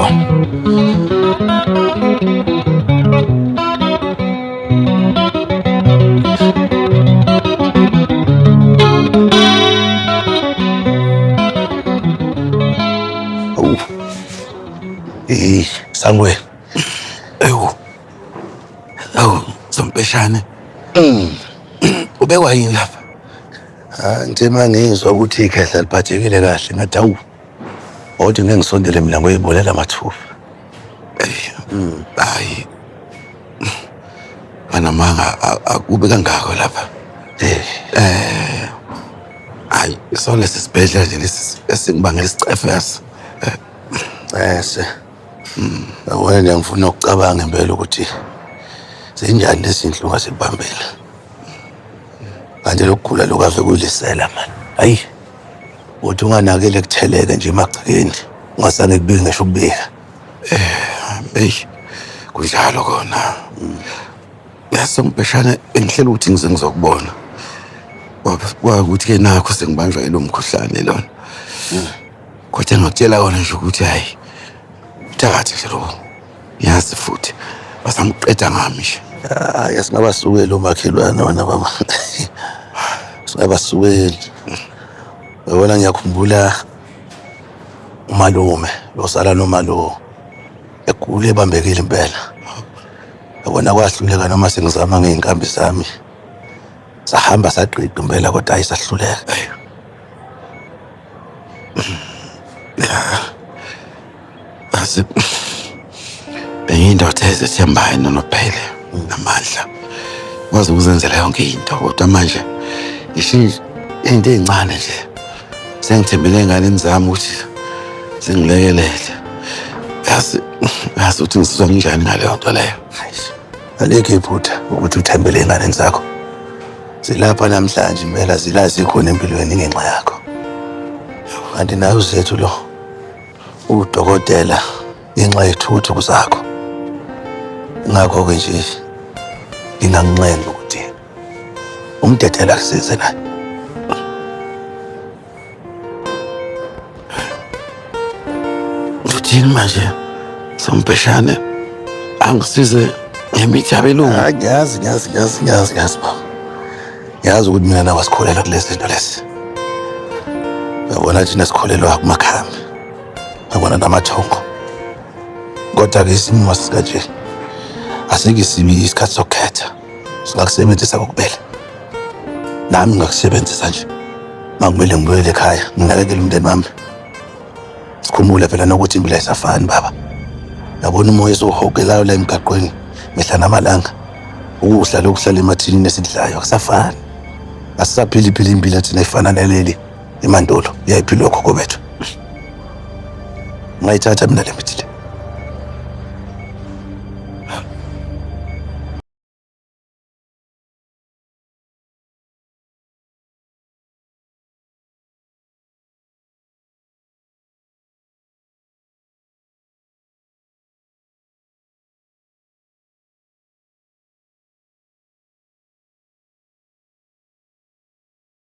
uyabona. Sangwe. Awu, Zompeshane. Ubekwa yini lapha? Ngithe mangizwa ukuthi ikhehla liphathekile kahle ngathi awu. Othi ngeke ngisondele mina ngoyibolela amathuba. Hayi. Manamanga akube kangako lapha. Hayi, sona sisibhedlela nje lesi esingibangela isicefeso. Wena ngifuna ukucabanga impela ukuthi zinjani lezi zinhlungu ngasibambela. Kanti lokugula lokave kuyilisela man. Hayi. Uthi unganakele kutheleke nje emagcekeni. Ungasange kubike ngisho ukubika. Kunjalo kona. Yasompeshane engihlela ukuthi ngize ngizokubona. Kwakuthi ke nakho sengibanjwa yilo mkhuhlane lona. Kodwa ngakutshela kona nje ukuthi hayi. Thakathi nje lo. Yazi futhi basamqeda ngami nje. Yasingabasukeli omakhelwane wena baba. Singabasukeli. Yabona ngiyakhumbula umalume, losala nomalo egule ebambekile impela. Yabona kwahluleka noma sengizama ngeinkambi zami. Sahamba saqiqa impela kodwa ayisahluleka. Base bengiyindoda ezethembayo nonophele namandla. Wazi ukuzenzela yonke into kodwa manje ngisho into ezincane nje. Sengithembele enganeni zami ukuthi singilekelele. Yazi uthi ngisizwa kanjani ngaleyo nto leyo. Aleke iphutha ukuthi uthembele enganeni zakho. Zilapha namhlanje impela zilazi khona empilweni ngenxa yakho. Kanti nayo uzethu lo udokotela ngenxa yethuthu zakho. Ngakho ke nje nginganqenqa ukuthi umdedela kusize naye. Uthini manje? Sompeshane angisize ngemithi yabelungu. Ngiyazi baba. Ngiyazi ukuthi mina nawe sikholela kulezi zinto lezi. Yabona thina sikholelwa kumakhambi. Yabona namathongo. Kodwa ke isimo sikanje asikisibi isikhathi sokukhetha. Singakusebenzisa kokubele. Nami ngakusebenzisa nje. Makumele ngibuyele ekhaya, nginakekele umndeni wami. Sikhumule phela nokuthi impilo ayisafani baba. Yabona umoya esohogelayo la emgaqweni mihla namalanga. Ukudla lokuhlala emathinini esidlayo akusafani. Asisaphila impilo thina efana naleli emandulo. Yayiphila okhokho bethu. Ngayithatha mina le mithi le.